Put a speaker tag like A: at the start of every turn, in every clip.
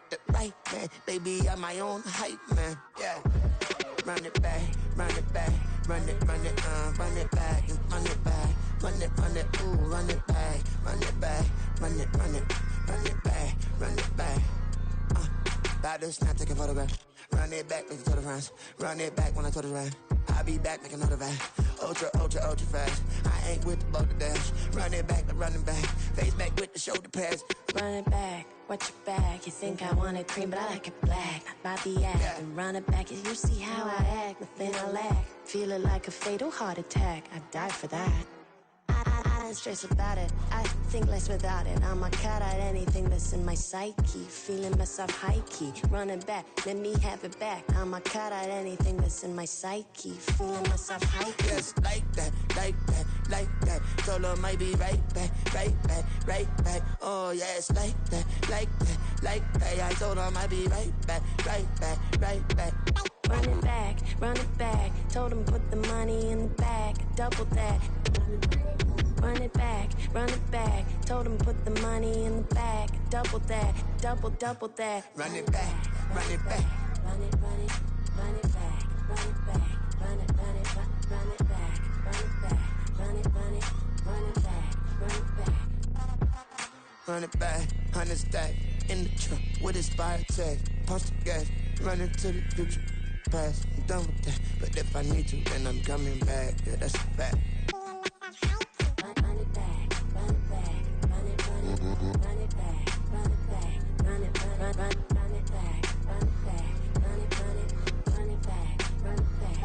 A: the right man. Baby, I'm my own hype man. Yeah. Run it back, run it back, run it back, and run it back, ooh, run it back, run it back, run it back, run it back. About to snap, take a photograph. Run it back, make it to the friends. Run it back when I told the rap. I'll be back, make another rap. Ultra, ultra, ultra fast. I ain't with the boat to dash. Run it back, but running back. Face back with the shoulder pads.
B: Run it back, watch your back. You think I want it cream, but I like it black. Not the act, yeah. And run it back. You see how I act, nothing I lack. Feel it like a fatal heart attack. I'd die for that. I don't stress about it, I think less without it. I'ma cut out anything that's in my psyche. Feeling myself high-key, running back, let me have it back. I'ma cut out anything that's in my psyche. Feeling myself high-key.
A: Yes, like that, like that, like that. Solo might be right back, right back, right back. Oh yes, like that, like that, like that. I told her I might be right back, right back, right back.
B: Run it back, run it back. Told him put the money in the bag, double that. Run it back, run it back. Told him put the money in the bag, double that, double that.
A: Run it back, run it back.
B: Run it, run it, run it back, run it back, run it, run it, run it back, run it back, run it, run it, run it back, run it back.
A: Run it back, 100 stack in the truck with expired tag. Pump the gas, running to the future. Past, I'm done with that. But if I need to, then I'm coming back. Yeah, that's a fact.
B: Run it back, run it back, run it, run it, run it back, run it back, run it, run it back, run it back, run it, run it back, run it back.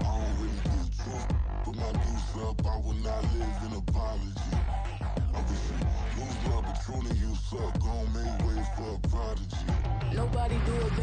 C: I don't really get drunk, put my deuce up, I will not live in a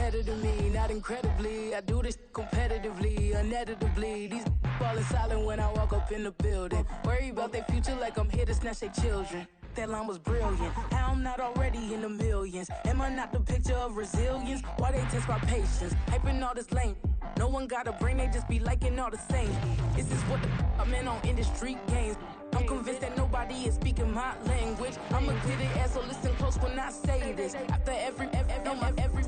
C: better than me, not incredibly. I do this competitively, uneditably. These falling silent when I walk up in the building. Worry about their future like I'm here to snatch their children. That line was brilliant. How I'm not already in the millions? Am I not the picture of resilience? Why they test my patience? Hyping all this lame. No one got a brain, they just be liking all the same. This is what the I'm in on industry games. I'm convinced that nobody is speaking my language. I'ma get it as so listen close when I say this. After every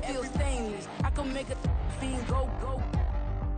C: feel stainless. I can make a fiend go.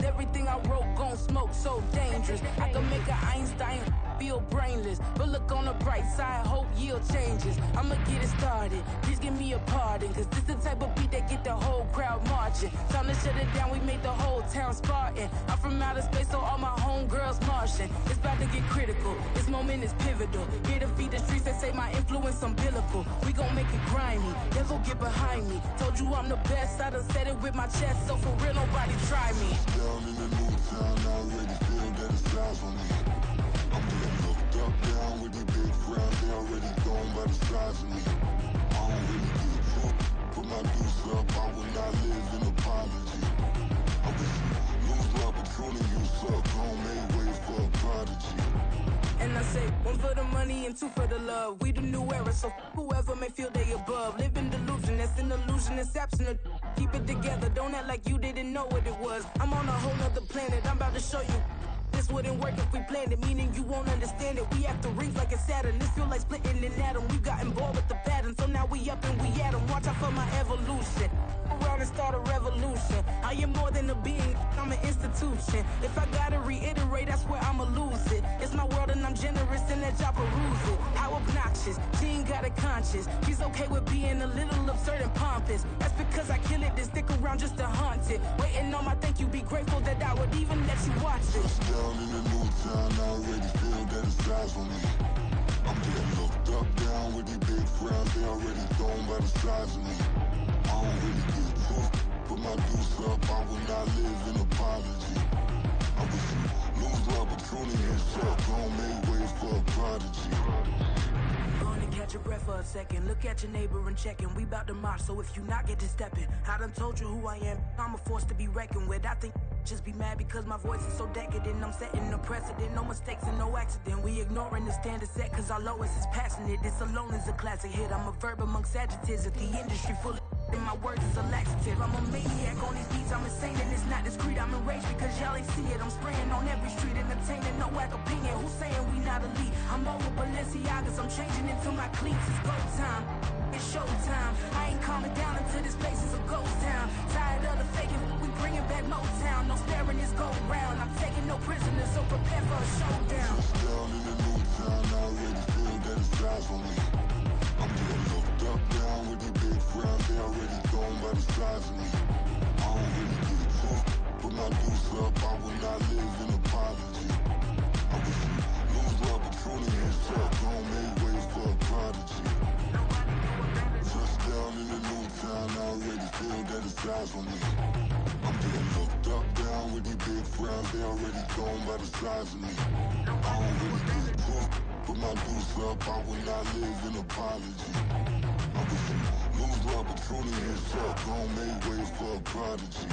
C: Everything I wrote gon' smoke, so dangerous. I can make an Einstein feel brainless. But look on the bright side, hope yield changes. I'ma get it started, please give me a pardon. Cause this the type of beat that get the whole crowd marching. Time to shut it down, we made the whole town Spartan. I'm from outer space, so all my homegirls Martian. It's about to get critical, this moment is pivotal. Here to feed the streets, they say my influence umbilical. We gon' make it grimy, never get behind me. Told you I'm the best, I done said it with my chest. So for real, nobody try me.
D: Down in the new town, I already feel that it's eyes on me. I'm getting looked up, down with the big crowd. They already gone by the size of me. I don't really give a fuck. Put my deuce up, I will not live in apology. I wish you lose the opportunity, you suck. Don't make way for a prodigy.
C: And I say, one for the money and two for the love. We the new era, so whoever may feel they above. Live in delusion, that's an illusion, it's absent. Keep it together, don't act like you didn't know what it was. I'm on a whole nother planet, I'm about to show you. This wouldn't work if we planned it, meaning you won't understand it. We have to rings like a Saturn, this feel like splitting an atom. We got involved with the pattern, so now we up and we at 'em. Watch out for my evolution. Around and start a revolution. I am more than a being, I'm an institution. If I gotta reiterate, that's where I'ma lose it. It's my world and I'm generous and let y'all peruse it. How obnoxious, she ain't got a conscience. She's okay with being a little absurd and pompous. That's because I kill it, then stick around just to haunt it. Waiting on my thank you, be grateful that I would even let you watch it.
D: Down in the new town, I already feel that it's eyes on me. I'm getting looked up, down with the big crowd. They already gone by the size of me. I don't really give a fuck. Put my deuce up, I will not live in apology. I wish you lose the opportunity, you suck. Don't make way for a prodigy.
C: Gonna catch your breath for a second. Look at your neighbor and check in. We bout to march, so if you not get to stepping. I done told you who I am. I'm a force to be reckoned with. I think just be mad because my voice is so decadent. I'm setting a precedent, no mistakes and no accident. We ignoring the standard set cause our lowest is passionate. This alone is a classic hit. I'm a verb amongst adjectives. If the industry full of and my words is a laxative. I'm a maniac on these beats, I'm insane and it's not discreet. I'm enraged because y'all ain't see it. I'm spraying on every street, entertaining, no whack opinion. Who's saying we not elite? I'm over Balenciagas, I'm changing into my cleats. It's go time, it's showtime. I ain't calming down until this place is a ghost town. Tired of the faking, we bringing back Motown. No sparing this go round. I'm taking no prisoners, so prepare for a showdown.
D: Down in the new town, I already feel that it's eyes on me. I'm getting looked up, down with the big crowd. They already gone by the size of me. I don't really give a fuck. Put my deuce up, I will not live in apology. I wish you lose the opportunity, you suck. Don't make way for a prodigy. Touchdown in the new town, I already feel that it's eyes on me. I'm getting looked up, down with the big crowd. They already gone by the size of me. I don't really give a fuck. Put my deuce up, I will not live in apology. I wish you lose the opportunity, you suck. Don't make way for a prodigy.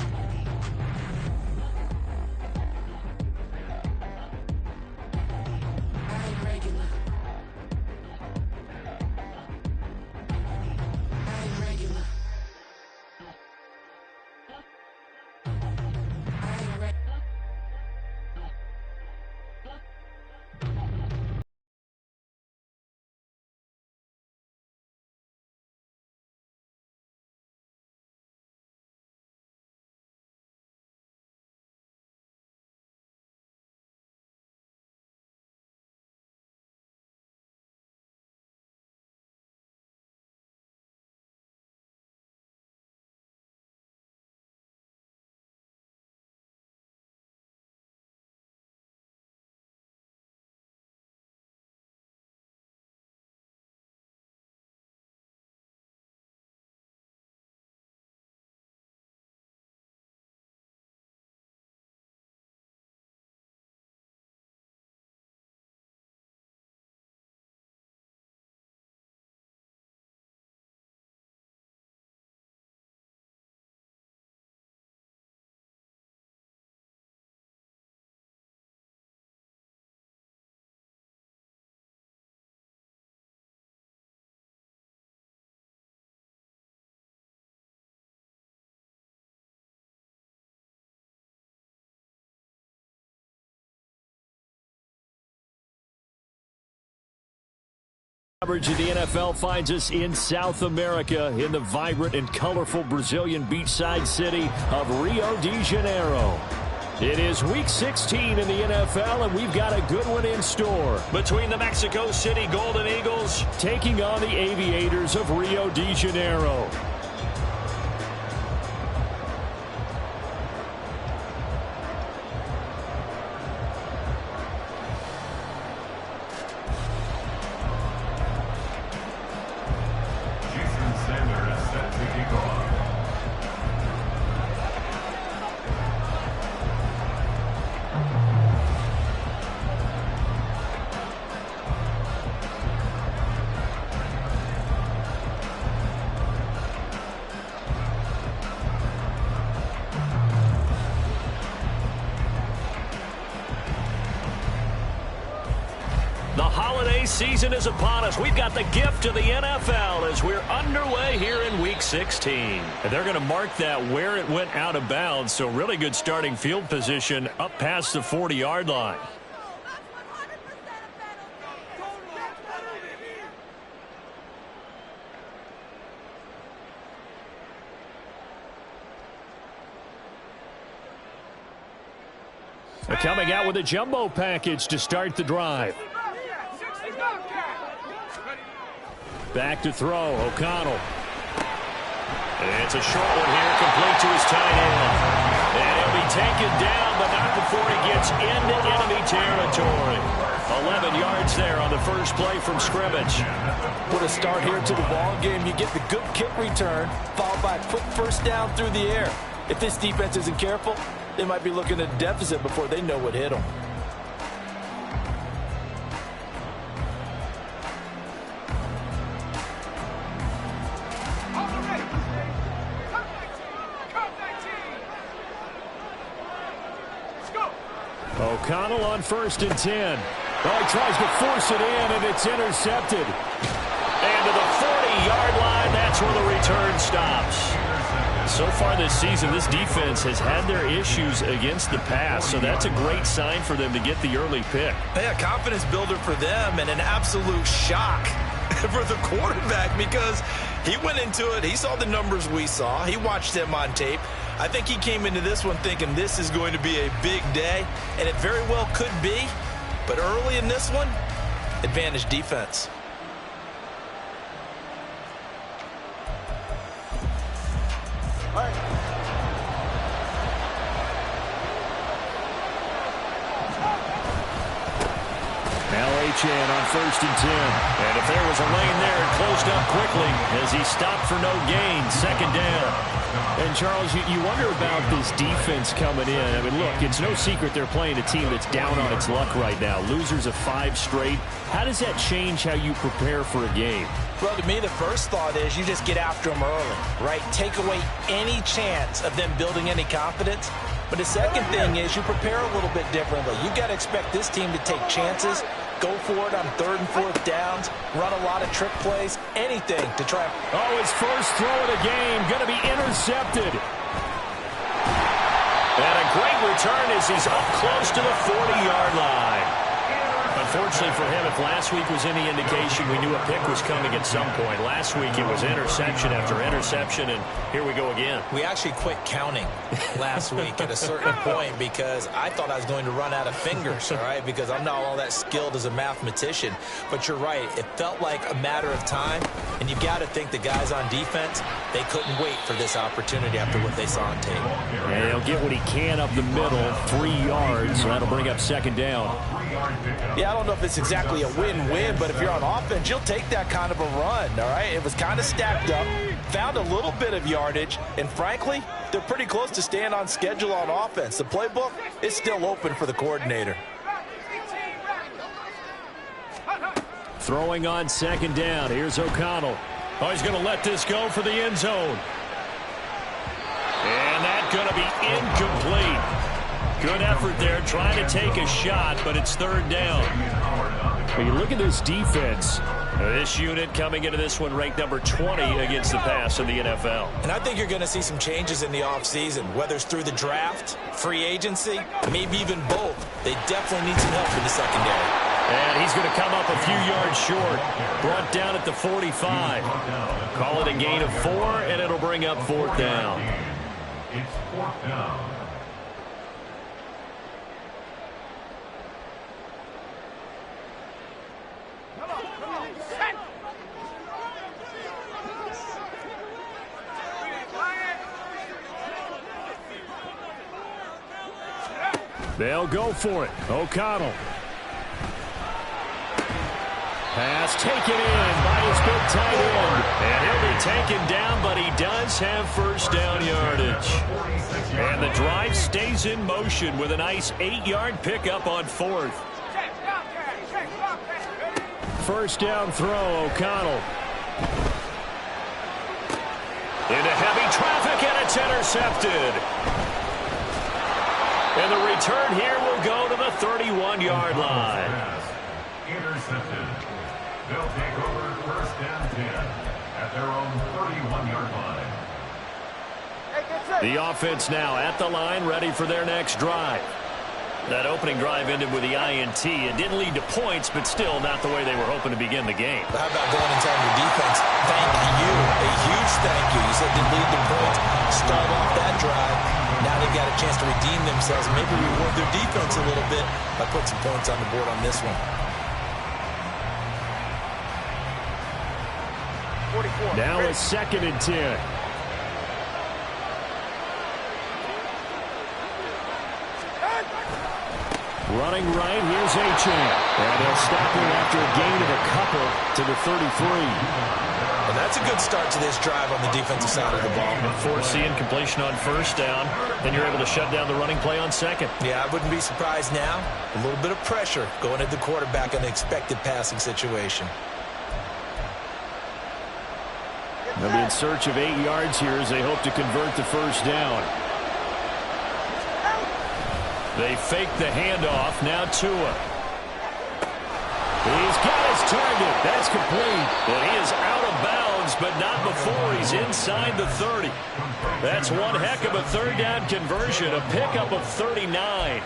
E: Coverage of the NFL finds us in South America in the vibrant and colorful Brazilian beachside city of Rio de Janeiro. It is Week 16 in the NFL, and we've got a good one in store between the Mexico City Golden Eagles taking on the Aviators of Rio de Janeiro. Season is upon us. We've got the gift of the NFL as we're underway here in Week 16. And they're going to mark that where it went out of bounds, so really good starting field position up past the 40-yard line. They're coming out with a jumbo package to start the drive. Back to throw, O'Connell. It's a short one here, complete to his tight end. And he'll be taken down, but not before he gets into enemy territory. 11 yards there on the first play from scrimmage.
F: What a start here to the ball game. You get the good kick return, followed by a quick first down through the air. If this defense isn't careful, they might be looking at a deficit before they know what hit them.
E: O'Connell on 1st and 10. Oh, he tries to force it in, and it's intercepted. And to the 40-yard line, that's where the return stops. So far this season, this defense has had their issues against the pass, so that's a great sign for them to get the early pick.
F: Yeah, confidence builder for them and an absolute shock for the quarterback because he went into it. He saw the numbers we saw. He watched them on tape. I think he came into this one thinking this is going to be a big day, and it very well could be. But early in this one, advantage defense.
E: All right. LHN on 1st and 10. And if there was a lane there, it closed up quickly as he stopped for no gain. 2nd down. And, Charles, you wonder about this defense coming in. I mean, look, it's no secret they're playing a team that's down on its luck right now. Losers of 5 straight. How does that change how you prepare for a game?
F: Well, to me, the first thought is you just get after them early, right? Take away any chance of them building any confidence. But the second thing is you prepare a little bit differently. You've got to expect this team to take chances, go for it on 3rd and 4th downs, run a lot of trick plays, anything to try.
E: Oh, his first throw of the game going to be intercepted. And a great return as he's up close to the 40-yard line. Unfortunately for him, if last week was any indication, we knew a pick was coming at some point. Last week it was interception after interception, and here we go again.
F: We actually quit counting last week at a certain point because I thought I was going to run out of fingers, all right, because I'm not all that skilled as a mathematician. But you're right. It felt like a matter of time, and you've got to think the guys on defense, they couldn't wait for this opportunity after what they saw on tape.
E: And he'll get what he can up the middle, 3 yards, so that'll bring up 2nd down.
F: Yeah, I don't know if it's exactly a win-win, but if you're on offense, you'll take that kind of a run, all right? It was kind of stacked up, found a little bit of yardage, and frankly, they're pretty close to staying on schedule on offense. The playbook is still open for the coordinator.
E: Throwing on 2nd down. Here's O'Connell. Oh, he's going to let this go for the end zone. And that's going to be incomplete. Good effort there, trying to take a shot, but it's 3rd down. When you look at this defense, this unit coming into this one ranked number 20 against the pass in the NFL.
F: And I think you're going to see some changes in the offseason, whether it's through the draft, free agency, maybe even both. They definitely need some help in the secondary.
E: And he's going to come up a few yards short. Brought down at the 45. Call it a gain of 4, and it'll bring up 4th down.
G: It's 4th down.
E: They'll go for it. O'Connell. Pass taken in by his big tight end. And he'll be taken down, but he does have first down yardage. And the drive stays in motion with a nice 8-yard pickup on 4th. First down throw, O'Connell. Into heavy traffic, and it's intercepted. And the return here will go to the 31-yard line.
G: Intercepted. They'll take over 1st and 10 at their own 31-yard line.
E: The offense now at the line, ready for their next drive. That opening drive ended with the INT. It didn't lead to points, but still not the way they were hoping to begin the game.
F: How about going and telling your defense, thank you, a huge thank you. You said it didn't lead to points. Start off that drive. Now they've got a chance to redeem themselves, maybe reward their defense a little bit by putting some points on the board on this one.
E: Now it's 2nd and 10. Running right, here's Achane. And they'll stop him after a gain of a couple to the 33.
F: And that's a good start to this drive on the defensive side of the ball.
E: Force the incompletion on first down, then you're able to shut down the running play on 2nd.
F: Yeah, I wouldn't be surprised now. A little bit of pressure going at the quarterback in an expected passing situation.
E: They'll be in search of 8 yards here as they hope to convert the first down. They fake the handoff. Now Tua. He's got his target. That's complete. And he is out of bounds, but not before he's inside the 30. That's one heck of a 3rd down conversion, a pickup of 39.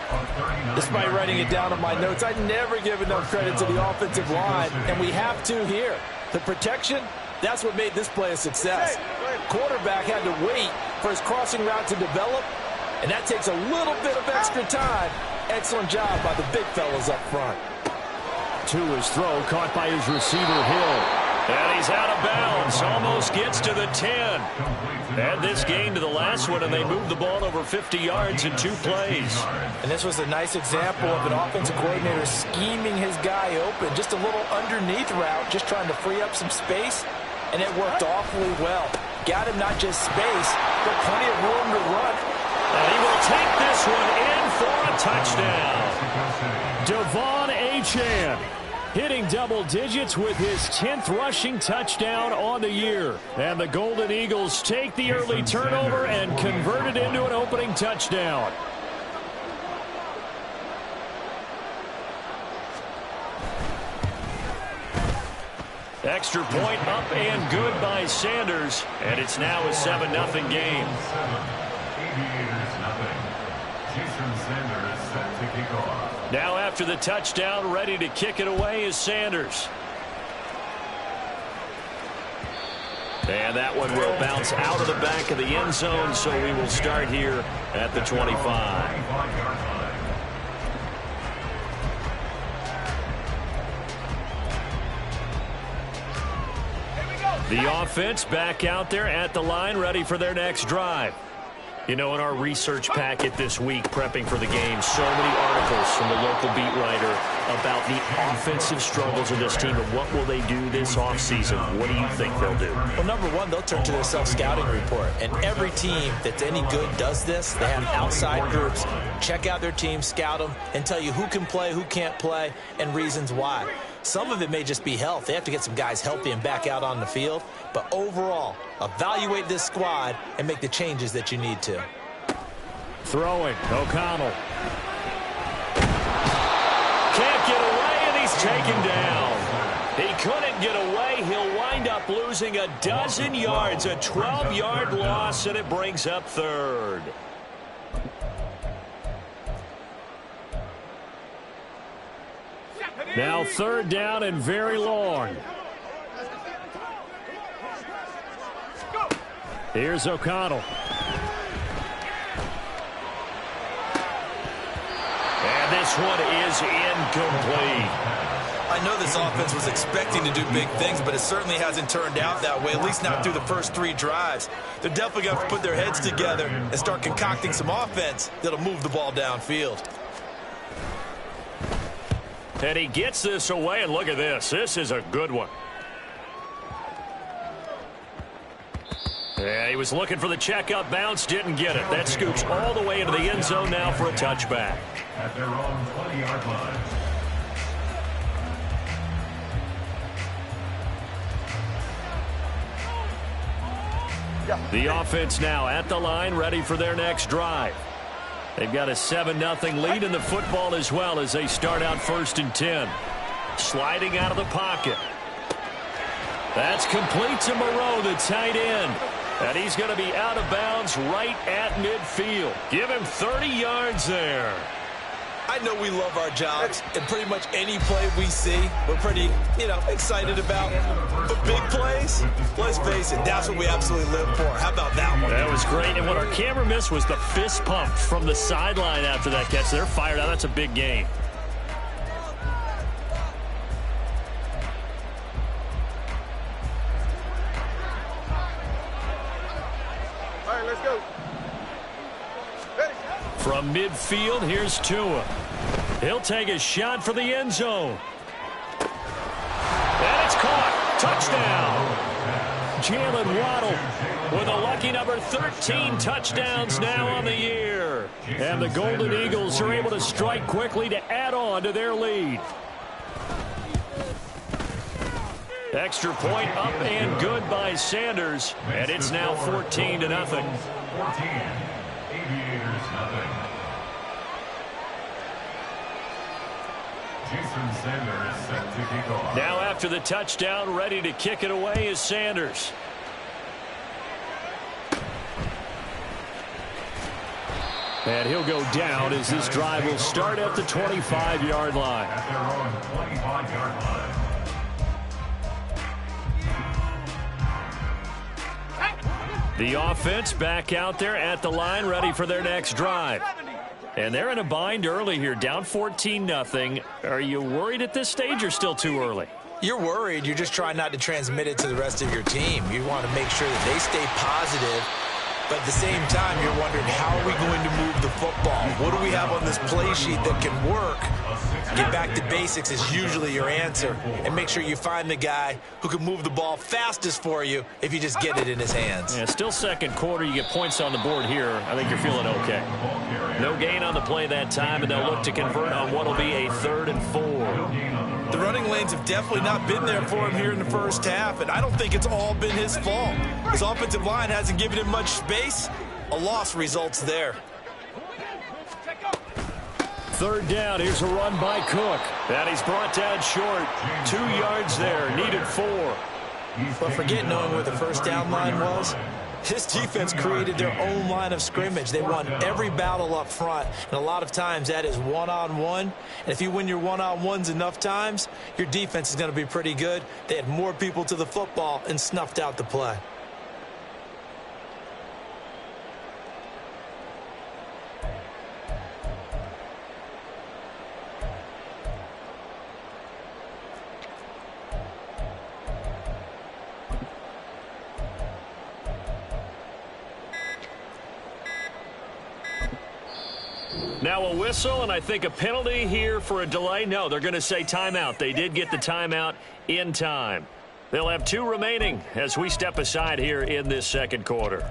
H: Despite writing it down on my notes, I never give enough credit to the offensive line, and we have to here. The protection, that's what made this play a success. Quarterback had to wait for his crossing route to develop, and that takes a little bit of extra time. Excellent job by the big fellas up front.
E: Tua's throw caught by his receiver, Hill. And he's out of bounds. Almost gets to the 10. Add this game to the last one, and they moved the ball over 50 yards in 2 plays.
H: And this was a nice example of an offensive coordinator scheming his guy open. Just a little underneath route, just trying to free up some space, and it worked awfully well. Got him not just space, but plenty of room to run.
E: And he will take this one in for a touchdown. Devon Achane hitting double digits with his 10th rushing touchdown on the year. And the Golden Eagles take the early turnover and convert it into an opening touchdown. Extra point up and good by Sanders. And it's now a 7-0 game. Now after the touchdown, ready to kick it away is Sanders. And that one will bounce out of the back of the end zone, so we will start here at the 25. The offense back out there at the line, ready for their next drive. You know, in our research packet this week, prepping for the game, so many articles from the local beat writer about the offensive struggles of this team and what will they do this offseason. What do you think they'll do?
F: Well, number one, they'll turn to their self-scouting report. And every team that's any good does this. They have outside groups. Check out their team, scout them, and tell you who can play, who can't play, and reasons why. Some of it may just be health. They have to get some guys healthy and back out on the field. But overall, evaluate this squad and make the changes that you need to.
E: Throwing, O'Connell. Can't get away, and he's taken down. He couldn't get away. He'll wind up losing a dozen yards, a 12-yard loss, and it brings up 3rd. Now 3rd down and very long. Here's O'Connell. And this one is incomplete.
F: I know this offense was expecting to do big things, but it certainly hasn't turned out that way, at least not through the first 3 drives. They're definitely going to have to put their heads together and start concocting some offense that'll move the ball downfield.
E: And he gets this away, and look at this. This is a good one. Yeah, he was looking for the checkup bounce, didn't get it. That scoots all the way into the end zone now for a touchback.
G: At their own 20-yard line.
E: The offense now at the line, ready for their next drive. They've got a 7-0 lead in the football as well as they start out 1st and 10. Sliding out of the pocket. That's complete to Moreau, the tight end. And he's going to be out of bounds right at midfield. Give him 30 yards there.
F: I know we love our jobs, and pretty much any play we see, we're pretty, excited about. But big plays, let's face it, that's what we absolutely live for. How about that one?
E: That was great, and what our camera missed was the fist pump from the sideline after that catch. They're fired out. That's a big game.
I: All right, let's go.
E: From midfield, here's Tua. He'll take a shot for the end zone. And it's caught. Touchdown. Jalen Waddle with a lucky number 13 touchdowns now on the year. And the Golden Eagles are able to strike quickly to add on to their lead. Extra point up and good by Sanders. And it's now 14-0.
G: 14. Aviators, nothing. Jason Sanders set to kick off.
E: Now after the touchdown, ready to kick it away is Sanders. And he'll go down as this drive will start at the 25-yard line.
G: At their own 25-yard line.
E: The offense back out there at the line, ready for their next drive. And they're in a bind early here, down 14-0. Are you worried at this stage or still too early?
F: You're worried. You're just trying not to transmit it to the rest of your team. You want to make sure that they stay positive. But at the same time, you're wondering, how are we going to move the football? What do we have on this play sheet that can work? Get back to basics is usually your answer. And make sure you find the guy who can move the ball fastest for you if you just get it in his hands.
E: Yeah, still second quarter. You get points on the board here. I think you're feeling okay. No gain on the play that time, and they'll look to convert on what will be a 3rd and 4.
F: The running lanes have definitely not been there for him here in the first half, and I don't think it's all been his fault. His offensive line hasn't given him much space. A loss results there.
E: 3rd down. Here's a run by Cook. And he's brought down short. 2 yards there. Needed 4.
F: But forget knowing where the first down line was. This defense created their own line of scrimmage. They won every battle up front, and a lot of times that is one-on-one. And if you win your one-on-ones enough times, your defense is going to be pretty good. They had more people to the football and snuffed out the play.
E: Now a whistle, and I think a penalty here for a delay. No, they're going to say timeout. They did get the timeout in time. They'll have 2 remaining as we step aside here in this second quarter.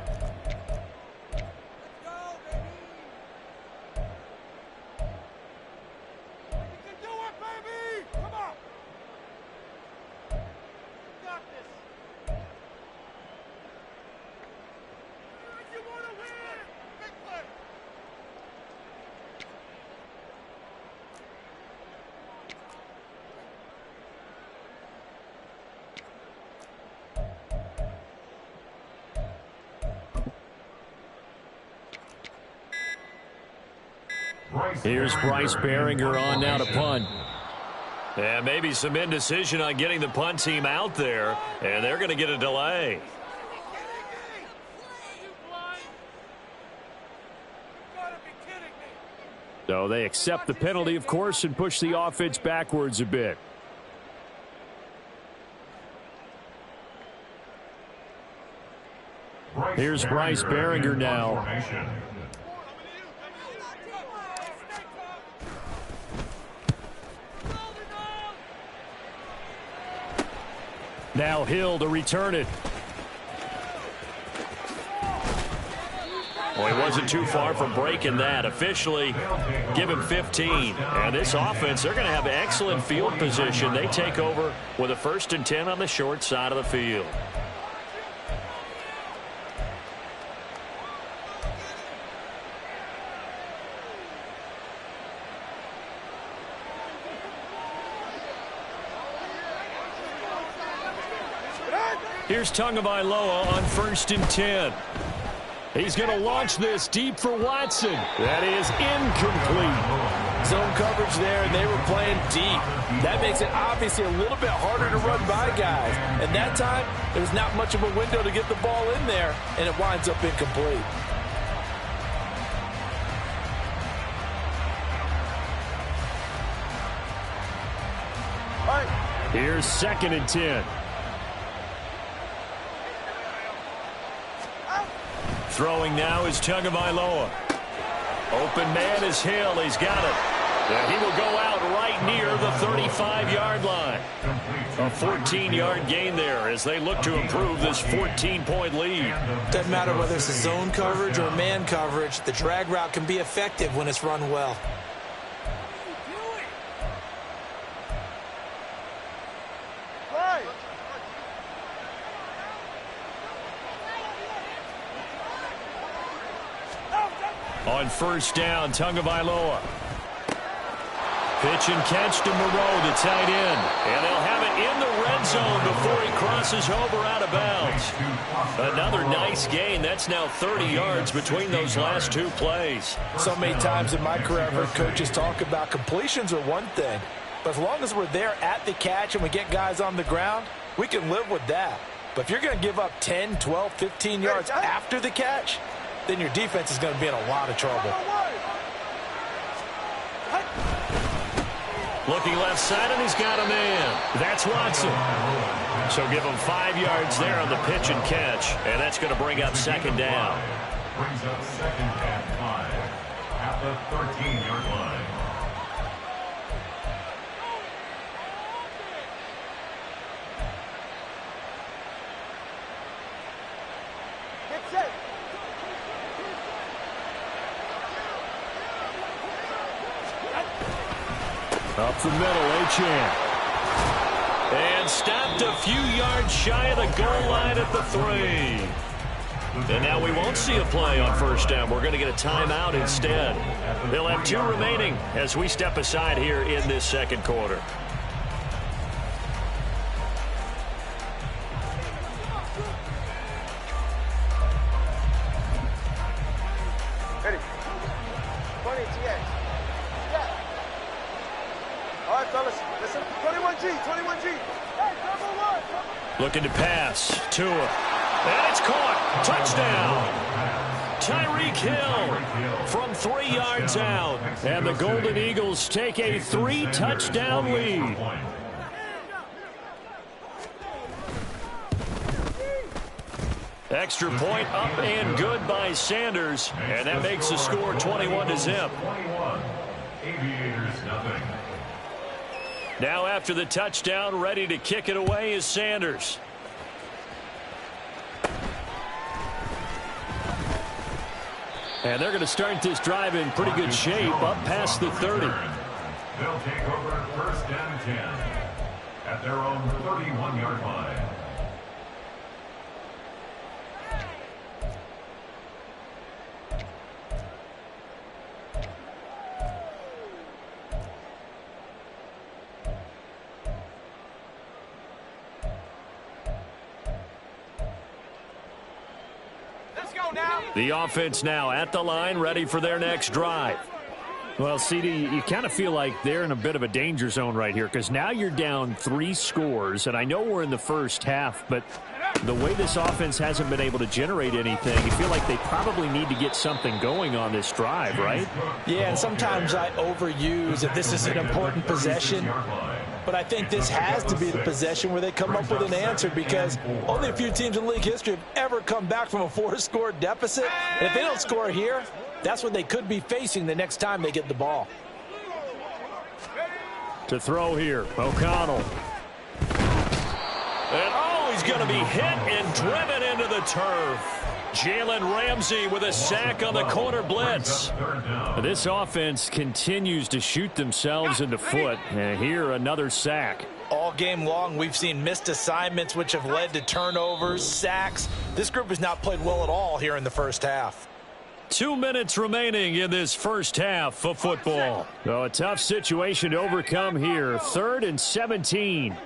E: Here's Bryce Behringer on now to punt. And maybe some indecision on getting the punt team out there, and they're going to get a delay. So they accept the penalty, of course, and push the offense backwards a bit. Here's Bryce Behringer now. Now Hill to return it. Well, he wasn't too far from breaking that. Officially, give him 15. And this offense, they're going to have excellent field position. They take over with a 1st and 10 on the short side of the field. Here's Tagovailoa on 1st and 10. He's going to launch this deep for Watson. That is incomplete.
H: Zone coverage there, and they were playing deep. That makes it obviously a little bit harder to run by guys. And that time, there was not much of a window to get the ball in there, and it winds up incomplete.
E: Here's 2nd and 10. Throwing now is Tagovailoa. Open man is Hill. He's got it. And he will go out right near the 35-yard line. A 14-yard gain there as they look to improve this 14-point lead.
F: Doesn't matter whether it's a zone coverage or man coverage, the drag route can be effective when it's run well.
E: On 1st down, Tagovailoa. Pitch and catch to Moreau, the tight end. And they'll have it in the red zone before he crosses over out of bounds. Another nice gain. That's now 30 yards between those last 2 plays.
H: So many times in my career, I've heard coaches talk about completions are one thing. But as long as we're there at the catch and we get guys on the ground, we can live with that. But if you're going to give up 10, 12, 15 yards after the catch, then your defense is going to be in a lot of trouble.
E: Looking left side, and he's got a man. That's Watson. So give him 5 yards there on the pitch and catch, and that's going to bring up 2nd down.
G: Brings up 2nd and 5 at the 13-yard line.
I: Get set.
E: Up the middle, Achane. And stopped a few yards shy of the goal line at the 3. And now we won't see a play on 1st down. We're going to get a timeout instead. They'll have 2 remaining as we step aside here in this 2nd quarter.
I: Ready. 20 TX. All right, fellas, listen. 21G, 21G. Hey, number 1.
E: Looking to pass. Tua. And it's caught. Touchdown. Tyreek Hill from 3 yards out. And the Golden Eagles take a 3-touchdown lead. Extra point up and good by Sanders. And that makes the score 21-0.
G: Aviators nothing.
E: Now after the touchdown, ready to kick it away is Sanders. And they're going to start this drive in pretty good shape up past the 30.
G: They'll take over 1st and 10 at their own 31-yard line.
I: Let's go now.
E: The offense now at the line, ready for their next drive. Well, CD, you kind of feel like they're in a bit of a danger zone right here because now you're down 3 scores, and I know we're in the first half, but the way this offense hasn't been able to generate anything, you feel like they probably need to get something going on this drive, right?
H: Yeah, and sometimes I overuse that this is an important possession, but I think this has to be the possession where they come up with an answer because only a few teams in league history have ever come back from a 4-score deficit, and if they don't score here, that's what they could be facing the next time they get the ball.
E: To throw here, O'Connell. And oh, he's going to be hit and driven into the turf. Jalen Ramsey with a sack on the corner blitz. This offense continues to shoot themselves in the foot. And here, another sack.
F: All game long, we've seen missed assignments, which have led to turnovers, sacks. This group has not played well at all here in the first half.
E: 2 minutes remaining in this first half of football. So a tough situation to overcome here. 3rd and 17.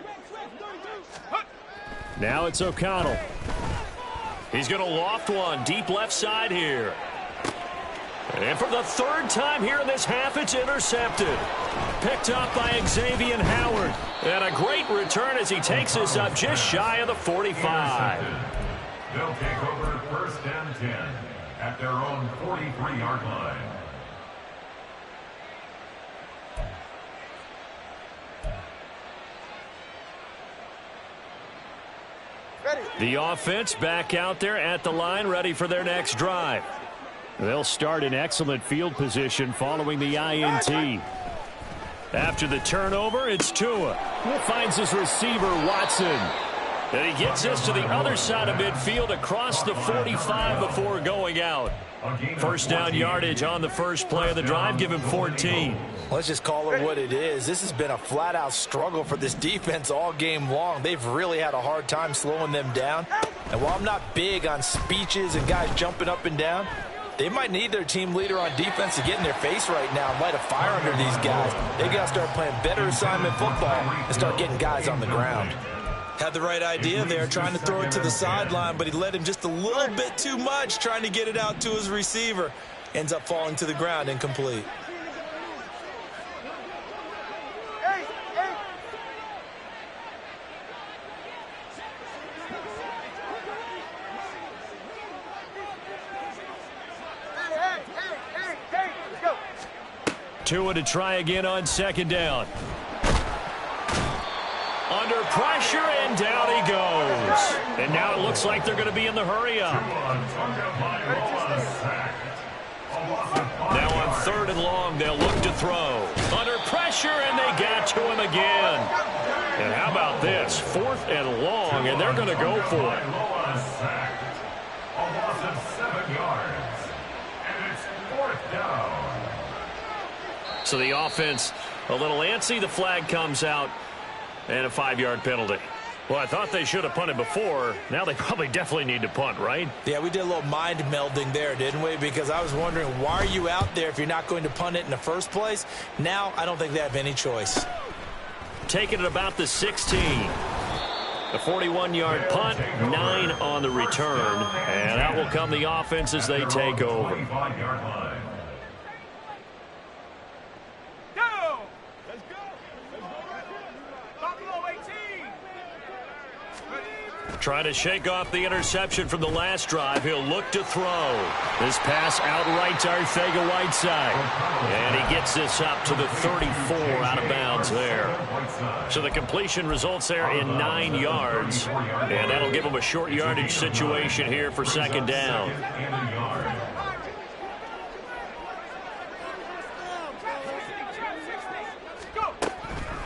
E: Now it's O'Connell. He's going to loft one deep left side here. And for the 3rd time here in this half, it's intercepted. Picked up by Xavier Howard. And a great return as he takes us up just shy of the 45.
G: They'll take over 1st and 10 at their own 43-yard line.
E: The offense back out there at the line, ready for their next drive. They'll start in excellent field position following the INT. After the turnover, it's Tua, who finds his receiver, Watson. And he gets us to the other side of midfield across the 45 before going out. First down yardage on the first play of the drive, give him 14.
F: Let's just call it what it is. This has been a flat-out struggle for this defense all game long. They've really had a hard time slowing them down. And while I'm not big on speeches and guys jumping up and down, they might need their team leader on defense to get in their face right now and light a fire under these guys. They got to start playing better assignment football and start getting guys on the ground. Had the right idea there, trying to throw it to the sideline, but he led him just a little bit too much, trying to get it out to his receiver. Ends up falling to the ground, incomplete.
E: Tua to try again on 2nd down. Under pressure, and down he goes. And now it looks like they're going to be in the hurry-up. Now on 3rd and long, they'll look to throw. Under pressure, and they got to him again. And how about this? 4th and long, and they're going to go for it.
G: A loss of 7 yards. And it's 4th down.
E: So the offense a little antsy. The flag comes out. And a 5-yard penalty. Well, I thought they should have punted before. Now they probably definitely need to punt, right?
F: Yeah, we did a little mind melding there, didn't we? Because I was wondering, why are you out there if you're not going to punt it in the first place? Now I don't think they have any choice.
E: Taking it about the 16. The 41-yard punt, 9 on the return. And out will come the offense as they take over. Trying to shake off the interception from the last drive. He'll look to throw. This pass outright to Arcega-Whiteside. And he gets this up to the 34 out of bounds there. So the completion results there in 9 yards. And that'll give him a short yardage situation here for 2nd down.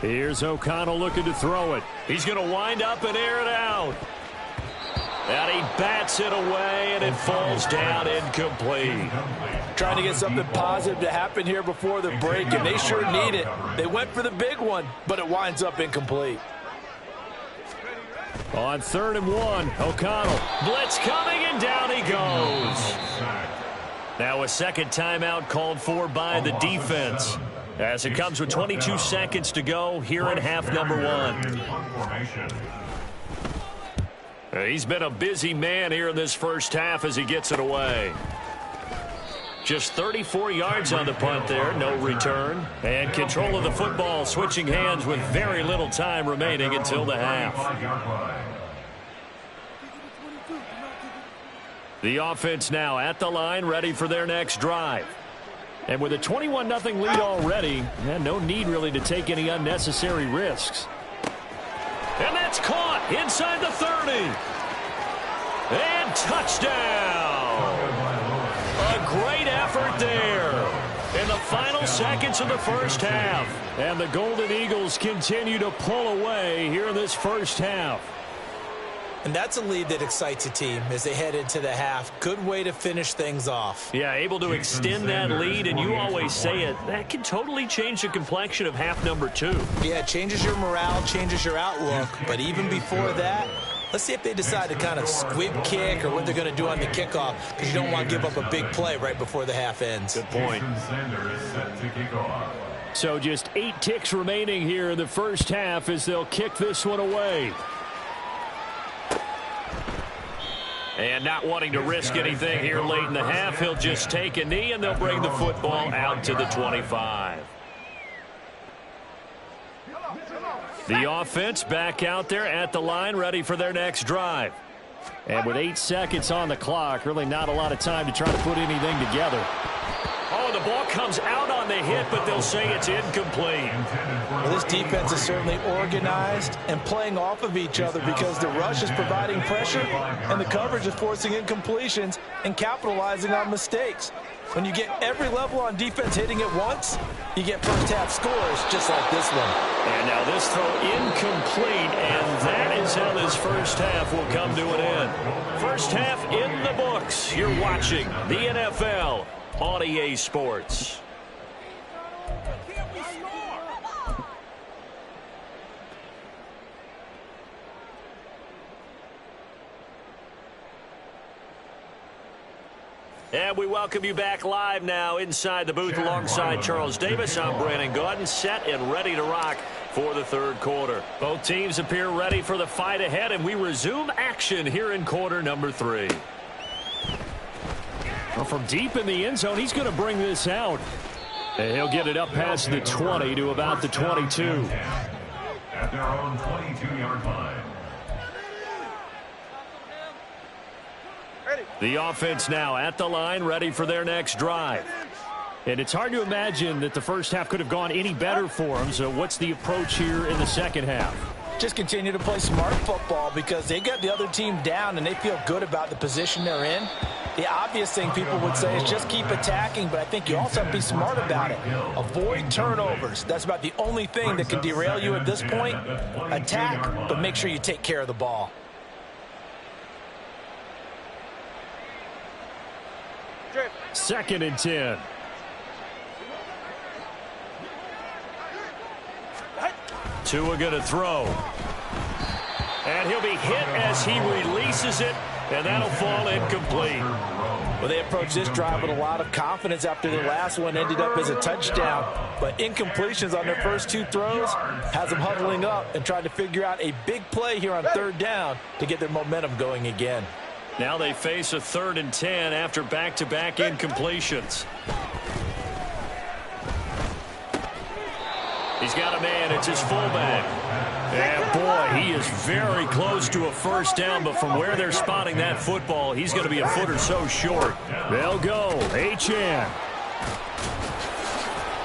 E: Here's O'Connell looking to throw it. He's going to wind up and air it out. And he bats it away, and it falls down incomplete.
H: Trying to get something positive to happen here before the break, and they sure need it. They went for the big one, but it winds up incomplete.
E: On 3rd and 1, O'Connell. Blitz coming, and down he goes. Now a second timeout called for by the defense. As it comes with 22 seconds to go here in half number 1. He's been a busy man here in this first half as he gets it away. Just 34 yards on the punt there, no return. And control of the football, switching hands with very little time remaining until the half. The offense now at the line, ready for their next drive. And with a 21-0 lead already, no need really to take any unnecessary risks. And that's caught inside the 30. And touchdown. A great effort there in the final seconds of the first half. And the Golden Eagles continue to pull away here in this first half.
F: And that's a lead that excites a team as they head into the half. Good way to finish things off.
E: Yeah, able to extend that lead, and you always say it, that can totally change the complexion of half number 2.
F: Yeah, it changes your morale, changes your outlook. But even before that, let's see if they decide to kind of squib kick or what they're going to do on the kickoff, because you don't want to give up a big play right before the half ends.
E: Good point. So just 8 ticks remaining here in the first half as they'll kick this one away. And not wanting to risk anything here late in the half, he'll just take a knee, and they'll bring the football out to the 25. The offense back out there at the line, ready for their next drive. And with 8 seconds on the clock, really not a lot of time to try to put anything together. Oh, the ball comes out on the hit, but they'll say it's incomplete.
H: Well, this defense is certainly organized and playing off of each other because the rush is providing pressure and the coverage is forcing incompletions and capitalizing on mistakes. When you get every level on defense hitting at once, you get first half scores just like this one.
E: And now this throw incomplete, and that is how this first half will come to an end. First half in the books. You're watching the NFL on EA Sports. And we welcome you back live now inside the booth alongside Charles Davis. I'm Brandon Gaudin, set and ready to rock for the third quarter. Both teams appear ready for the fight ahead, and we resume action here in quarter number 3. Well, from deep in the end zone, he's going to bring this out. And he'll get it up past the 20 to about the 22.
G: At their own 22-yard line.
E: The offense now at the line, ready for their next drive. And it's hard to imagine that the first half could have gone any better for them. So what's the approach here in the second half?
H: Just continue to play smart football because they got the other team down and they feel good about the position they're in. The obvious thing people would say is just keep attacking, but I think you also have to be smart about it. Avoid turnovers. That's about the only thing that can derail you at this point. Attack, but make sure you take care of the ball.
E: Second and 10. Tua going to throw. And he'll be hit as he releases it, and that'll fall incomplete.
H: Well, they approached this drive with a lot of confidence after the last one ended up as a touchdown. But incompletions on their first 2 throws has them huddling up and trying to figure out a big play here on third down to get their momentum going again.
E: Now they face a 3rd and 10 after back-to-back incompletions. He's got a man. It's his fullback. And, boy, he is very close to a first down, but from where they're spotting that football, he's going to be a foot or so short. They'll go. Achane.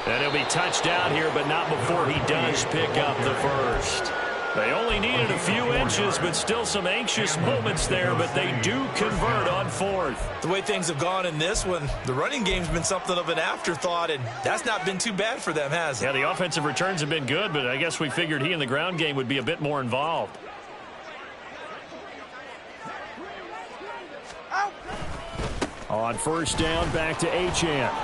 E: And he'll be touched down here, but not before he does pick up the first. They only needed a few inches, but still some anxious moments there, but they do convert on 4th.
F: The way things have gone in this one, the running game's been something of an afterthought, and that's not been too bad for them, has it?
E: Yeah, the offensive returns have been good, but I guess we figured he in the ground game would be a bit more involved. On first down, back to Achane.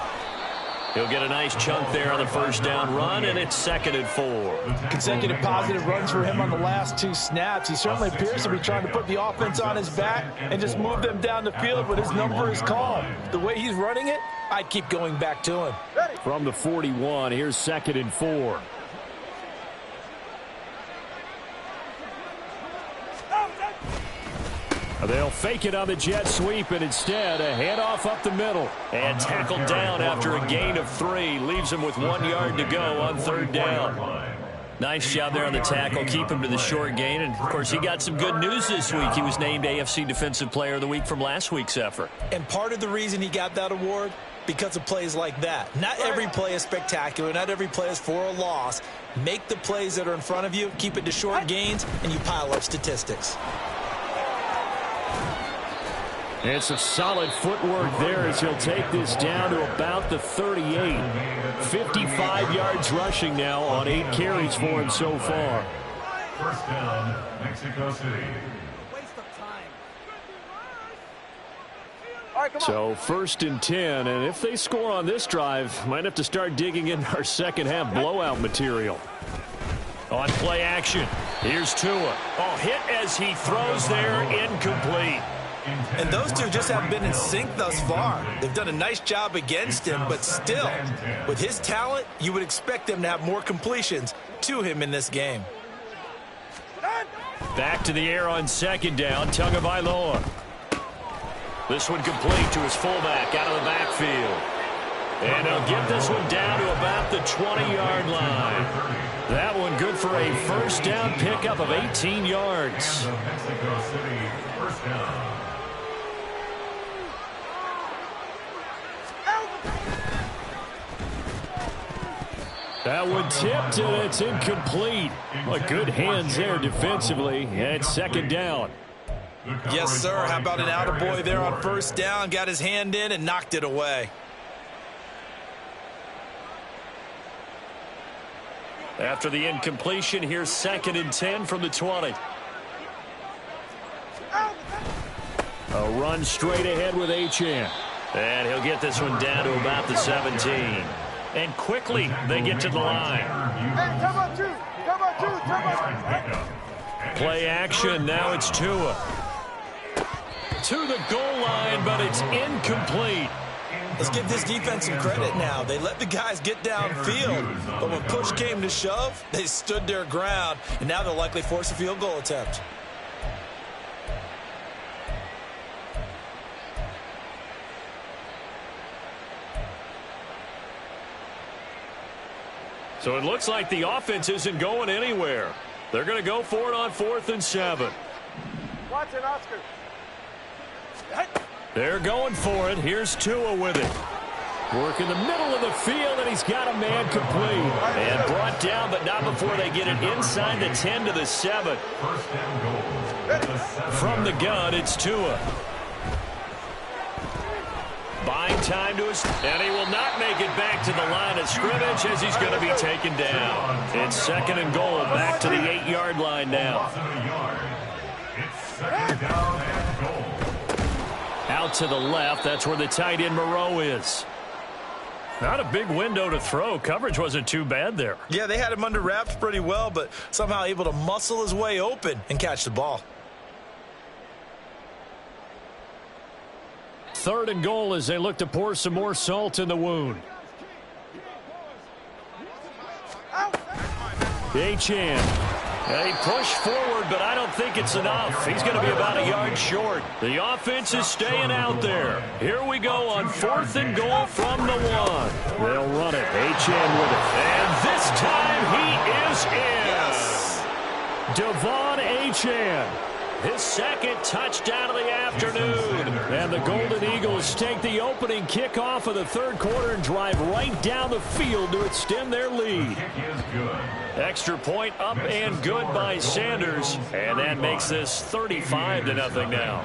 E: He'll get a nice chunk there on the first down run, and it's 2nd and 4.
H: Consecutive positive runs for him on the last 2 snaps. He certainly appears to be trying to put the offense on his back and just move them down the field when his number is called. The way he's running it, I'd keep going back to him.
E: From the 41, here's 2nd and 4. They'll fake it on the jet sweep, and instead a handoff up the middle. And tackled down after a gain of 3. Leaves him with 1 yard to go on 3rd down. Nice job there on the tackle. Keep him to the short gain. And, of course, he got some good news this week. He was named AFC Defensive Player of the Week from last week's effort.
H: And part of the reason he got that award, because of plays like that. Not every play is spectacular. Not every play is for a loss. Make the plays that are in front of you, keep it to short gains, and you pile up statistics.
E: It's a solid footwork there as he'll take this down to about the 38. 55 yards rushing now on 8 carries for him so far.
G: First down, Mexico City.
E: So 1st and 10, and if they score on this drive, might have to start digging in our second half blowout material. On play action, here's Tua. Oh, hit as he throws there, incomplete.
H: And those two just haven't been in sync thus far. They've done a nice job against him, but still, with his talent, you would expect them to have more completions to him in this game.
E: Back to the air on 2nd down, Tagovailoa. This one complete to his fullback out of the backfield. And he'll get this one down to about the 20-yard line. That one good for a 1st down pickup of 18 yards.
G: Mexico City, 1st down.
E: That one tipped, and it's incomplete. Well, good hands there defensively, and it's 2nd down.
H: Yes, sir. How about an attaboy there on 1st down? Got his hand in and knocked it away.
E: After the incompletion, here's 2nd and 10 from the 20. A run straight ahead with Achane. And he'll get this one down to about the 17. And quickly, they get to the line.
I: Hey, come on, two. Come on, two. Come on.
E: Play action. Now it's Tua. To the goal line, but it's incomplete.
H: Let's give this defense some credit now. They let the guys get downfield, but when push came to shove, they stood their ground, and now they'll likely force a field goal attempt.
E: So it looks like the offense isn't going anywhere. They're going to go for it on 4th and 7.
I: Watson, Oscar.
E: They're going for it. Here's Tua with it. Work in the middle of the field, and he's got a man complete. And brought down, but not before they get it inside the 10 to the 7.
G: First down goal.
E: From the gun, it's Tua. Buying time to his, and he will not make it back to the line of scrimmage as he's going to be taken down. It's 2nd and goal, back to the 8-yard line now.
G: It's 2nd down and goal.
E: Out to the left, that's where the tight end Moreau is. Not a big window to throw. Coverage wasn't too bad there.
H: Yeah, they had him under wraps pretty well, but somehow able to muscle his way open and catch the ball.
E: 3rd and goal as they look to pour some more salt in the wound. Achane. They push forward, but I don't think it's enough. He's going to be about a yard short. The offense is staying out there. Here we go on 4th and goal from the 1. They'll run it. Achane with it. And this time he is in.
H: Yes.
E: Devon Achane. His 2nd touchdown of the afternoon. And the Golden Eagles take the opening kickoff of the 3rd quarter and drive right down the field to extend their lead. Extra point up and good by Sanders. And that makes this 35-0 now.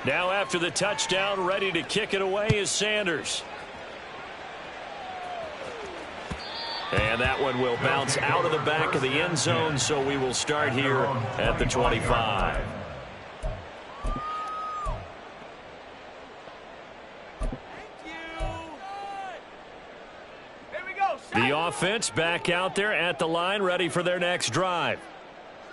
E: Now after the touchdown, ready to kick it away is Sanders. And that one will bounce out of the back of the end zone, so we will start here at the 25. The offense back out there at the line, ready for their next drive.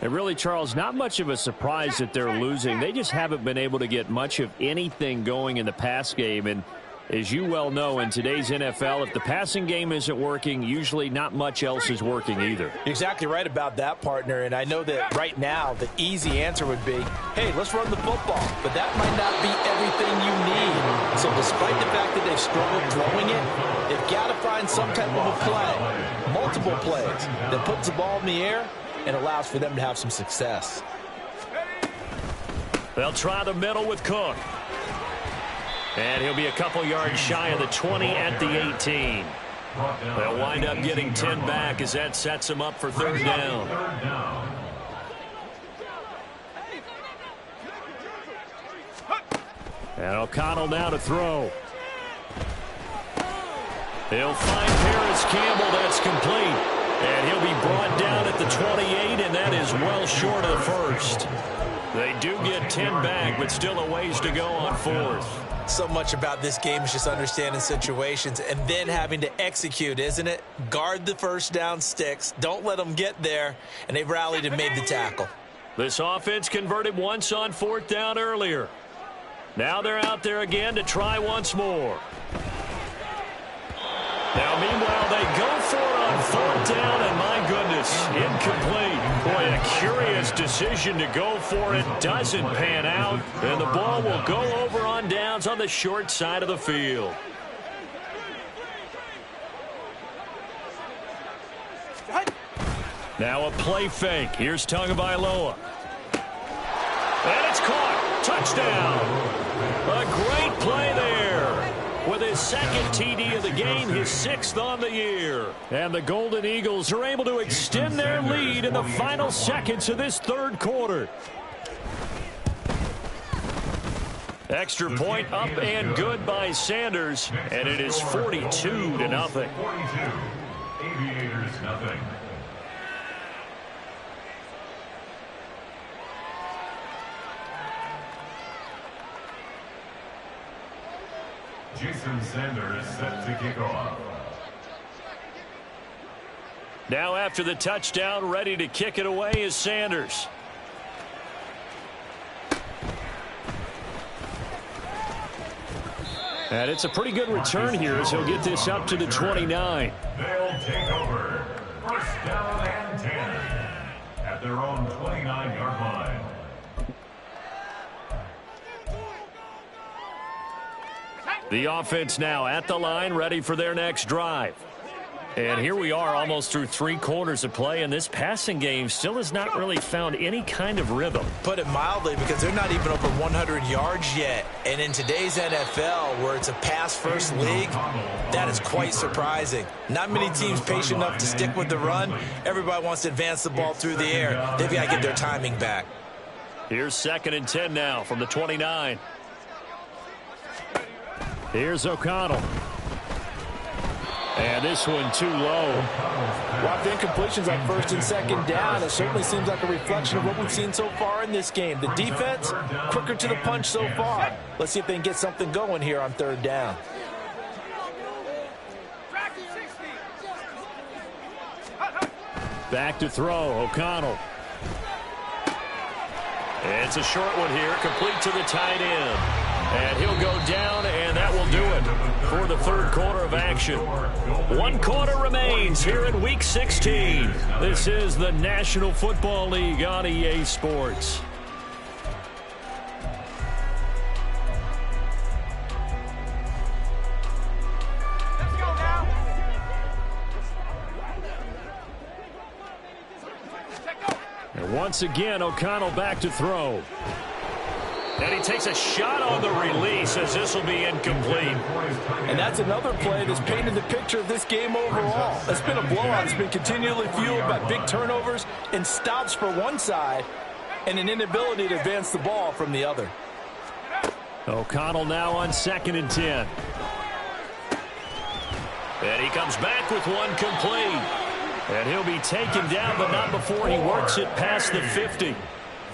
E: And really, Charles, not much of a surprise that they're losing. They just haven't been able to get much of anything going in the pass game. And As you well know, in today's NFL, if the passing game isn't working, usually not much else is working either.
H: You're exactly right about that, partner. And I know that right now the easy answer would be, hey, let's run the football. But that might not be everything you need. So despite the fact that they've struggled throwing it, they've got to find some type of a play, multiple plays, that puts the ball in the air and allows for them to have some success.
E: They'll try the middle with Cook. And he'll be a couple yards shy of the 20 at the 18. They'll wind up getting 10 back as that sets them up for third down. And O'Connell now to throw. He'll find Paris Campbell. That's complete. And he'll be brought down at the 28, and that is well short of the first. They do get 10 back, but still a ways to go on fourth.
F: So much about this game is just understanding situations and then having to execute, isn't it? Guard the first down sticks. Don't let them get there. And they've rallied and made the tackle.
E: This offense converted once on fourth down earlier. Now they're out there again to try once more. Now, meanwhile, they go for it on fourth down, and my goodness, incomplete. Boy, a curious decision to go for it. Doesn't pan out, and the ball will go over on downs on the short side of the field. Now a play fake. Here's Tagovailoa. And it's caught. Touchdown. A great play there. With his second TD of the game, his sixth on the year. And the Golden Eagles are able to extend their lead in the final seconds of this third quarter. Extra point up and good by Sanders, and it is 42-0.
G: 42. Aviators nothing. Jason Sanders set to kick off.
E: Now after the touchdown, ready to kick it away is Sanders. And it's a pretty good return here as he'll get this up to the 29.
G: They'll take over. First down and 10 at their own 29-yard line.
E: The offense now at the line, ready for their next drive. And here we are almost through 3 quarters of play, and this passing game still has not really found any kind of rhythm.
F: Put it mildly, because they're not even over 100 yards yet. And in today's NFL, where it's a pass-first league, that is quite surprising. Not many teams patient enough to stick with the run. Everybody wants to advance the ball through the air. They've got to get their timing back.
E: Here's 2nd and 10 now from the 29. Here's O'Connell. And this one too low.
H: Well, the incompletions on 1st and 2nd down, it certainly seems like a reflection of what we've seen so far in this game. The defense, quicker to the punch so far. Let's see if they can get something going here on 3rd down.
E: Back to throw, O'Connell. It's a short one here, complete to the tight end. And he'll go down, and that will do it for the 3rd quarter of action. 1 quarter remains here in Week 16. This is the National Football League on EA Sports.
I: Let's go now.
E: And once again, O'Connell back to throw. And he takes a shot on the release as this will be incomplete.
H: And that's another play that's painted the picture of this game overall. It's been a blowout. It's been continually fueled by big turnovers and stops for one side and an inability to advance the ball from the other.
E: O'Connell now on 2nd and 10. And he comes back with one complete. And he'll be taken down, but not before he works it past the 50.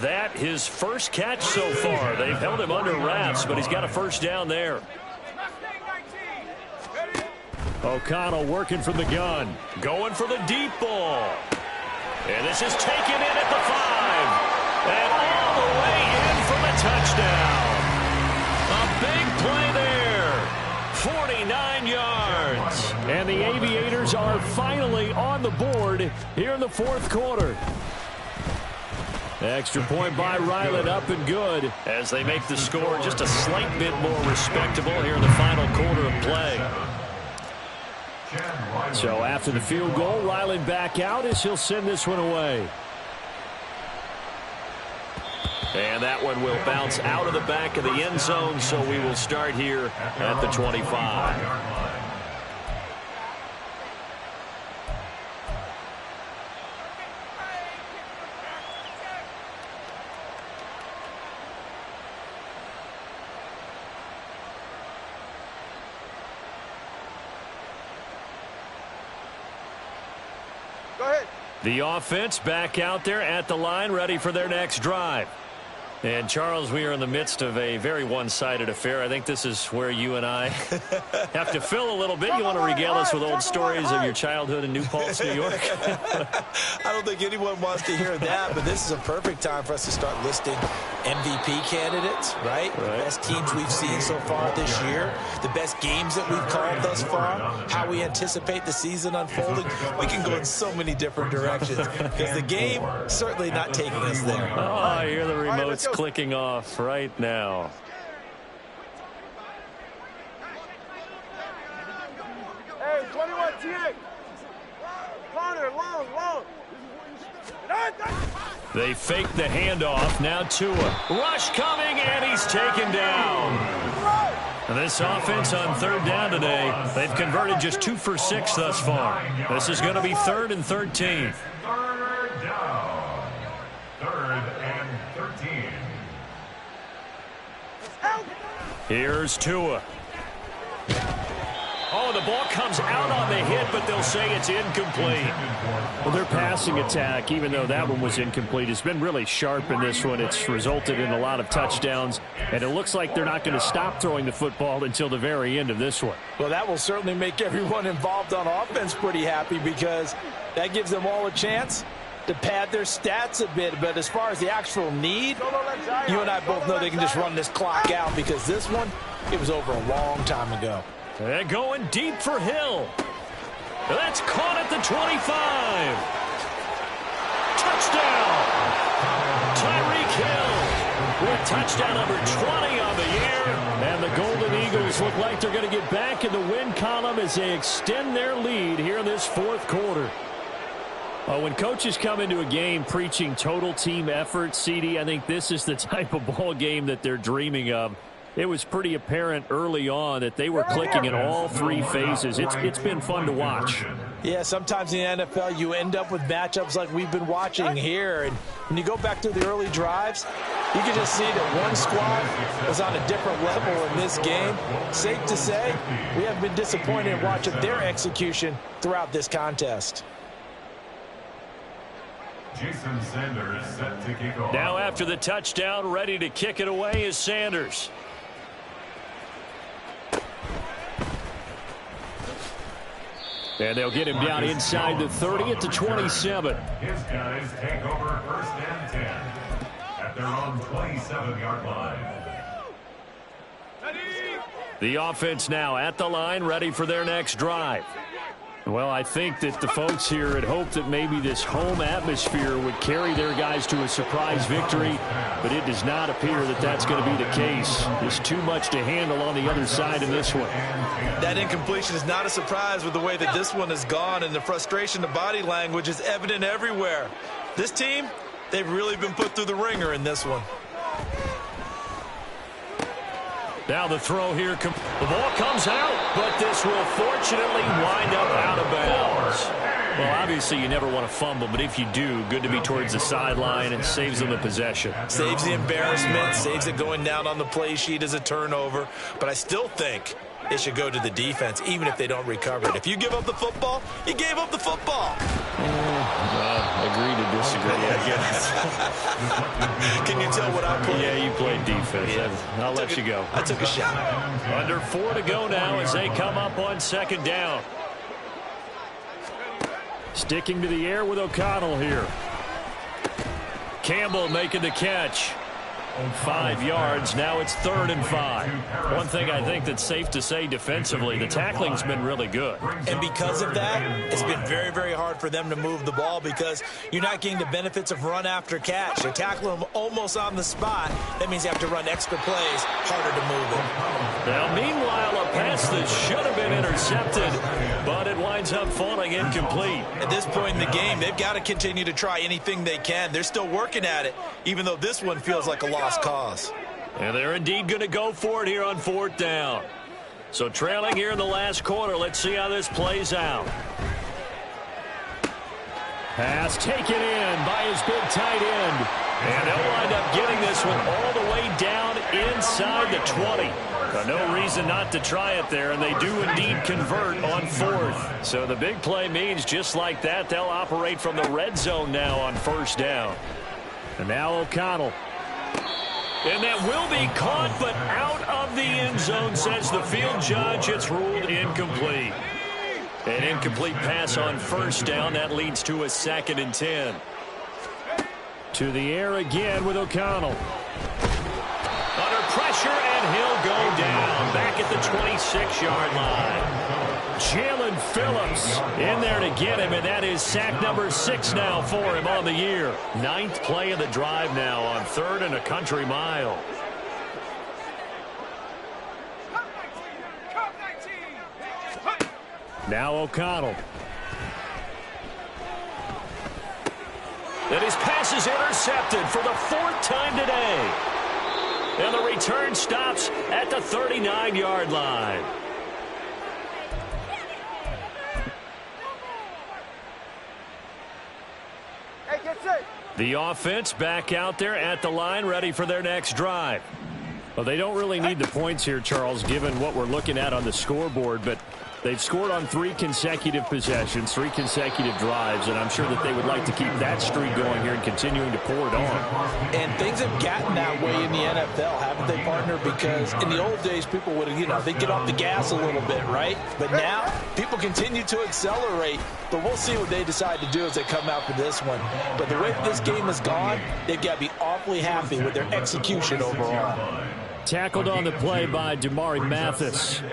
E: That his first catch so far. They've held him under wraps, but he's got a first down there. O'Connell working from the gun. Going for the deep ball. And this is taken in at the 5. And all the way in for the touchdown. A big play there. And the Aviators are finally on the board here in the fourth quarter. Extra point by Ryland, up and good as they make the score just a slight bit more respectable here in the final quarter of play. So after the field goal, Ryland back out as he'll send this one away. And that one will bounce out of the back of the end zone, so we will start here at the 25. The offense back out there at the line, ready for their next drive. And, Charles, we are in the midst of a very one-sided affair. I think this is where you and I have to fill a little bit. You want to regale us with old stories of your childhood in New Paltz, New York?
H: I don't think anyone wants to hear that, but this is a perfect time for us to start listing MVP candidates, right? The best teams we've seen so far this year, the best games that we've called thus far, how we anticipate the season unfolding. We can go in so many different directions because the game certainly not taking us there.
E: Oh, I hear the remotes clicking off right now.
I: Hey, 21 T8. Corner, long.
E: They fake the handoff. Now Tua. Rush coming, and he's taken down. This offense on third down today, they've converted just 2 for 6 thus far. This is going to be 3rd and 13.
G: Third down. 3rd and 13.
E: Here's Tua. Oh, the ball comes out on the hit, but they'll say it's incomplete. Well, their passing attack, even though that one was incomplete, has been really sharp in this one. It's resulted in a lot of touchdowns, and it looks like they're not going to stop throwing the football until the very end of this one.
H: Well, that will certainly make everyone involved on offense pretty happy because that gives them all a chance to pad their stats a bit. But as far as the actual need, you and I both know they can just run this clock out because this one, it was over a long time ago.
E: They're going deep for Hill. That's caught at the 25. Touchdown! Tyreek Hill with touchdown number 20 on the year. And the Golden Eagles look like they're going to get back in the win column as they extend their lead here in this fourth quarter. When coaches come into a game preaching total team effort, CD, I think this is the type of ball game that they're dreaming of. It was pretty apparent early on that they were clicking in all 3 phases. It's been fun to watch.
H: Yeah, sometimes in the NFL you end up with matchups like we've been watching here. And when you go back to the early drives, you can just see that one squad was on a different level in this game. Safe to say, we haven't been disappointed in watching their execution throughout this contest.
G: Jason Sanders set to kick off.
E: Now after the touchdown, ready to kick it away is Sanders. And they'll get him down inside the 30 at the 27.
G: His guys take over 1st and 10 at their own 27-yard line.
E: The offense now at the line, ready for their next drive. Well, I think that the folks here had hoped that maybe this home atmosphere would carry their guys to a surprise victory, but it does not appear that that's going to be the case. There's too much to handle on the other side in this one.
F: That incompletion is not a surprise with the way that this one has gone, and the frustration, the body language is evident everywhere. This team, they've really been put through the ringer in this one.
E: Now the throw here. The ball comes out, but this will fortunately wind up out of bounds. Well, obviously you never want to fumble, but if you do, good to be towards the sideline. It saves them the possession.
F: Saves the embarrassment, saves it going down on the play sheet as a turnover. But I still think it should go to the defense, even if they don't recover it. If you give up the football, you gave up the football.
E: Agree to disagree, I guess.
F: Can you tell what I played?
E: Yeah, you played defense. Yeah. I'll let you go.
F: I took a shot.
E: Under 4 to go now as they come up on 2nd down. Sticking to the air with O'Connell here. Campbell making the catch. 5 yards. Now it's 3rd and 5. One thing I think that's safe to say defensively, the tackling's been really good.
F: And because of that, it's been very, very hard for them to move the ball because you're not getting the benefits of run after catch. You tackle them almost on the spot. That means you have to run extra plays, harder to move it.
E: Now, meanwhile, a pass that should have been intercepted, but it winds up falling incomplete.
F: At this point in the game, they've got to continue to try anything they can. They're still working at it, even though this one feels like a lost cause.
E: And they're indeed going to go for it here on 4th down. So trailing here in the last quarter. Let's see how this plays out. Pass taken in by his big tight end. And they'll wind up getting this one all the way down inside the 20. No reason not to try it there, and they do indeed convert on 4th. So the big play means just like that, they'll operate from the red zone now on 1st down. And now O'Connell. And that will be caught, but out of the end zone, says the field judge. It's ruled incomplete. An incomplete pass on 1st down. That leads to a 2nd and 10. To the air again with O'Connell. Under pressure, and he'll go down back at the 26-yard line. Jalen Phillips in there to get him, and that is sack number 6 now for him on the year. 9th play of the drive now on 3rd and a country mile. Now O'Connell. And his pass is intercepted for the 4th time today. And the return stops at the 39-yard line.
I: Hey, get set.
E: The offense back out there at the line, ready for their next drive. Well, they don't really need the points here, Charles, given what we're looking at on the scoreboard, but they've scored on 3 consecutive possessions, 3 consecutive drives, and I'm sure that they would like to keep that streak going here and continuing to pour it on.
H: And things have gotten that way in the NFL, haven't they, partner? Because in the old days, people would have, they'd get off the gas a little bit, right? But now, people continue to accelerate, but we'll see what they decide to do as they come out for this one. But the way this game has gone, they've got to be awfully happy with their execution overall.
E: Tackled on the play by Damari Mathis.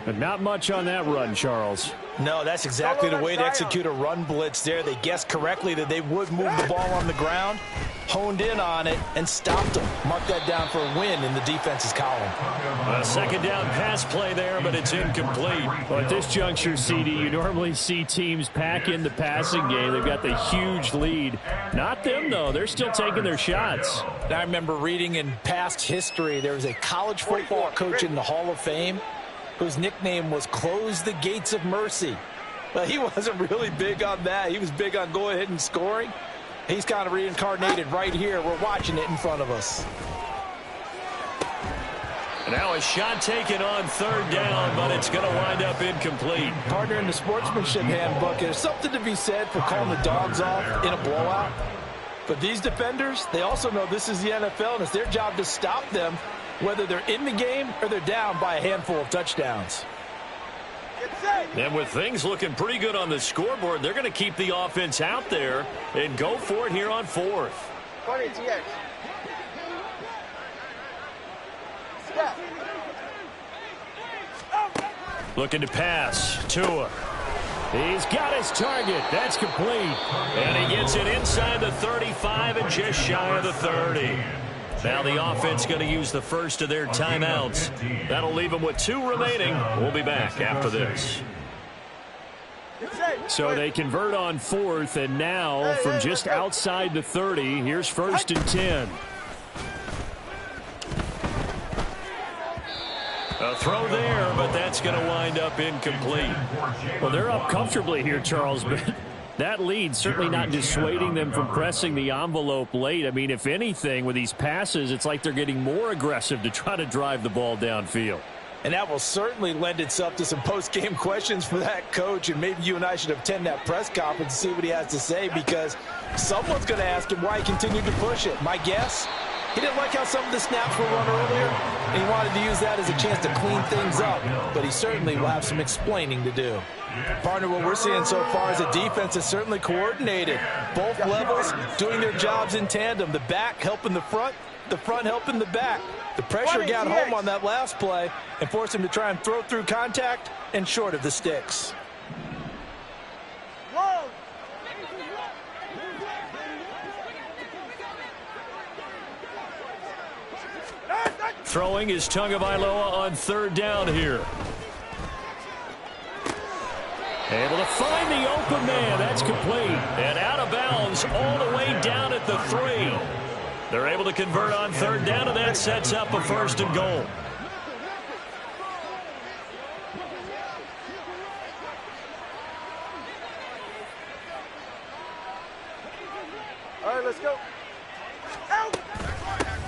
E: But not much on that run, Charles.
H: No, that's exactly the way to execute a run blitz there. They guessed correctly that they would move the ball on the ground, honed in on it, and stopped them. Mark that down for a win in the defense's column.
E: A 2nd down pass play there, but it's incomplete. Well, at this juncture, CD, you normally see teams pack in the passing game. They've got the huge lead. Not them, though. They're still taking their shots.
H: I remember reading in past history, there was a college football coach in the Hall of Fame whose nickname was Close the Gates of Mercy. But he wasn't really big on that. He was big on going ahead and scoring. He's kind of reincarnated right here. We're watching it in front of us.
E: Now a shot taken on 3rd down, but it's going to wind up incomplete.
H: Partner, in the sportsmanship handbook, there's something to be said for calling the dogs off in a blowout. But these defenders, they also know this is the NFL, and it's their job to stop them, whether they're in the game or they're down by a handful of touchdowns.
E: And with things looking pretty good on the scoreboard, they're going to keep the offense out there and go for it here on 4th. Looking to pass. Tua. He's got his target. That's complete. And he gets it inside the 35 and just shy of the 30. Now the offense going to use the first of their timeouts. That'll leave them with 2 remaining. We'll be back after this. So they convert on 4th, and now from just outside the 30, here's 1st and 10. A throw there, but that's going to wind up incomplete. Well, they're up comfortably here, Charles, but that lead certainly not dissuading them from pressing the envelope late. I mean, if anything, with these passes, it's like they're getting more aggressive to try to drive the ball downfield.
H: And that will certainly lend itself to some post-game questions for that coach, and maybe you and I should attend that press conference and see what he has to say, because someone's going to ask him why he continued to push it. My guess, he didn't like how some of the snaps were run earlier, and he wanted to use that as a chance to clean things up, but he certainly will have some explaining to do. Partner, what we're seeing so far is a defense that's certainly coordinated. Both levels doing their jobs in tandem. The back helping the front, The front helping the back. The pressure got home on that last play and forced him to try and throw through contact and short of the sticks.
E: Throwing is Tagovailoa on third down here. Able to find the open man. That's complete. And out of bounds all the way down at the 3. They're able to convert on third down, and that sets up a 1st and goal.
I: All right, let's go.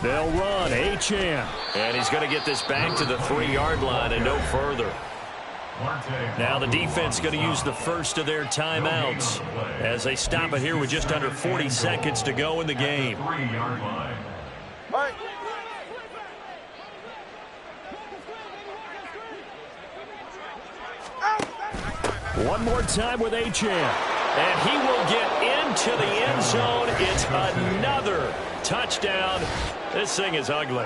E: They'll run. Achane. And he's going to get this back to the 3-yard line and no further. Now the defense going to use the first of their timeouts as they stop it here with just under 40 seconds to go in the game. One more time with Achane. And he will get into the end zone. It's another touchdown. This thing is ugly.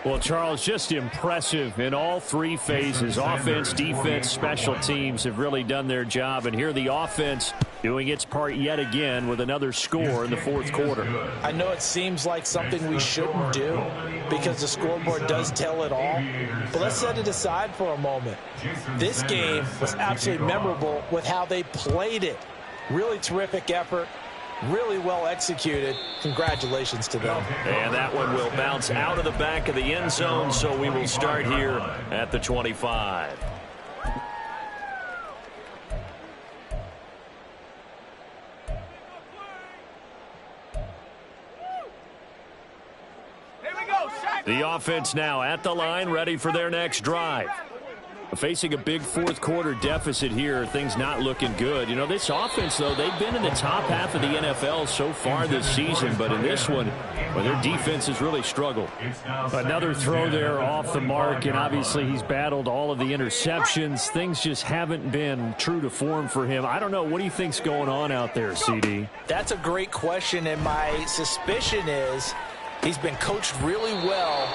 E: Well, Charles, just impressive in all 3 phases. Offense, defense, special teams have really done their job. And here the offense doing its part yet again with another score in the 4th quarter.
H: I know it seems like something we shouldn't do because the scoreboard does tell it all. But let's set it aside for a moment. This game was absolutely memorable with how they played it. Really terrific effort. Really well executed. Congratulations to them.
E: And that one will bounce out of the back of the end zone, so we will start here at the 25. The offense now at the line, ready for their next drive. Facing a big 4th quarter deficit here, things not looking good. You know, this offense, though, they've been in the top half of the NFL so far this season, but in this one, well, their defense has really struggled. Another throw there off the mark, and obviously he's battled all of the interceptions. Things just haven't been true to form for him. I don't know. What do you think's going on out there, CD?
H: That's a great question, and my suspicion is he's been coached really well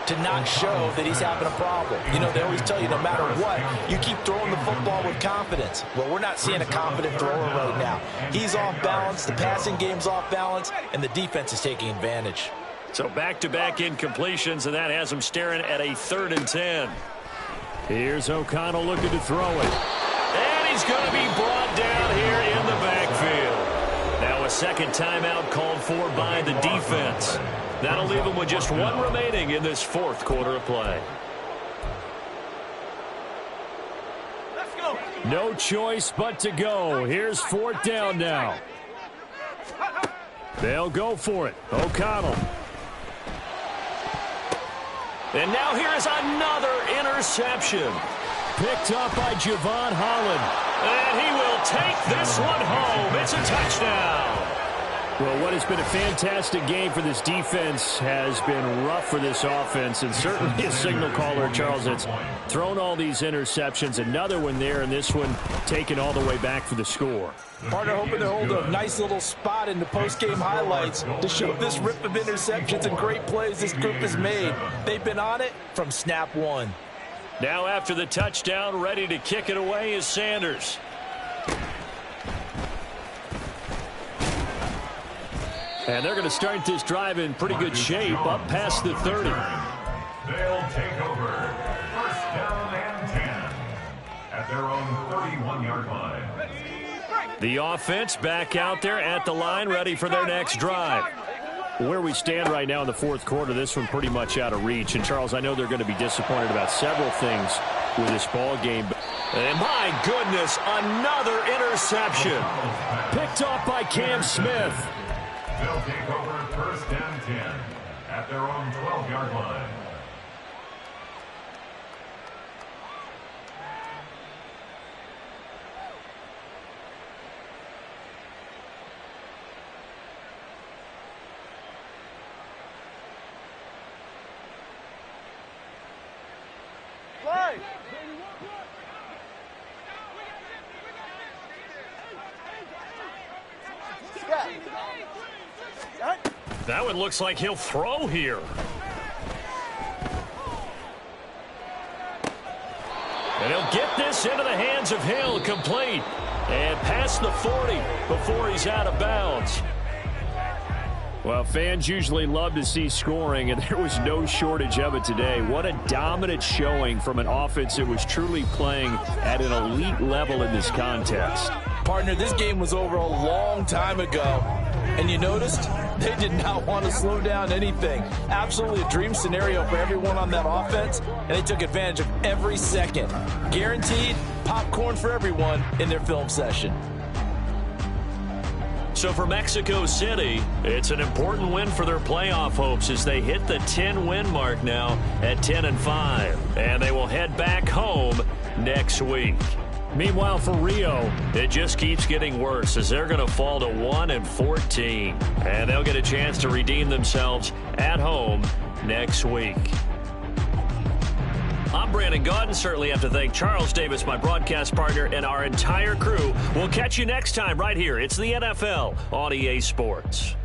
H: to not show that he's having a problem. You know, they always tell you no matter what, you keep throwing the football with confidence. Well, we're not seeing a confident thrower right now. He's off balance, the passing game's off balance, and the defense is taking advantage.
E: So back-to-back incompletions, and that has him staring at a 3rd and 10. Here's O'Connell looking to throw it. And he's going to be brought down here in the backfield. Now a second timeout called for by the defense. That'll leave him with just 1 remaining in this 4th quarter of play.
I: Let's go.
E: No choice but to go. Here's 4th down now. They'll go for it. O'Connell. And now here is another interception. Picked up by Javon Holland. And he will take this one home. It's a touchdown. Well, what has been a fantastic game for this defense has been rough for this offense, and certainly a signal caller, Charles, that's thrown all these interceptions. Another one there, and this one taken all the way back for the score.
H: Partner hoping to hold a nice little spot in the post-game highlights to show this rip of interceptions and great plays this group has made. They've been on it from snap 1.
E: Now after the touchdown, ready to kick it away is Sanders. And they're going to start this drive in pretty good shape up past the 30.
G: They'll take over 1st down and 10 at their own 31-yard line.
E: The offense back out there at the line, ready for their next drive. Where we stand right now in the 4th quarter, this one pretty much out of reach. And, Charles, I know they're going to be disappointed about several things with this ball game. And, my goodness, another interception. Picked off by Cam Smith.
G: They'll take over 1st and 10 at their own 12-yard line.
I: Play. Scott.
E: That one looks like he'll throw here. And he'll get this into the hands of Hill, complete. And past the 40 before he's out of bounds. Well, fans usually love to see scoring, and there was no shortage of it today. What a dominant showing from an offense that was truly playing at an elite level in this contest.
H: Partner, this game was over a long time ago, and you noticed they did not want to slow down anything. Absolutely a dream scenario for everyone on that offense, and they took advantage of every second. Guaranteed popcorn for everyone in their film session.
E: So for Mexico City, it's an important win for their playoff hopes as they hit the 10-win mark now at 10-5. And they will head back home next week. Meanwhile, for Rio, it just keeps getting worse as they're going to fall to 1-14. And they'll get a chance to redeem themselves at home next week. I'm Brandon Gaudin. Certainly have to thank Charles Davis, my broadcast partner, and our entire crew. We'll catch you next time right here. It's the NFL on EA Sports.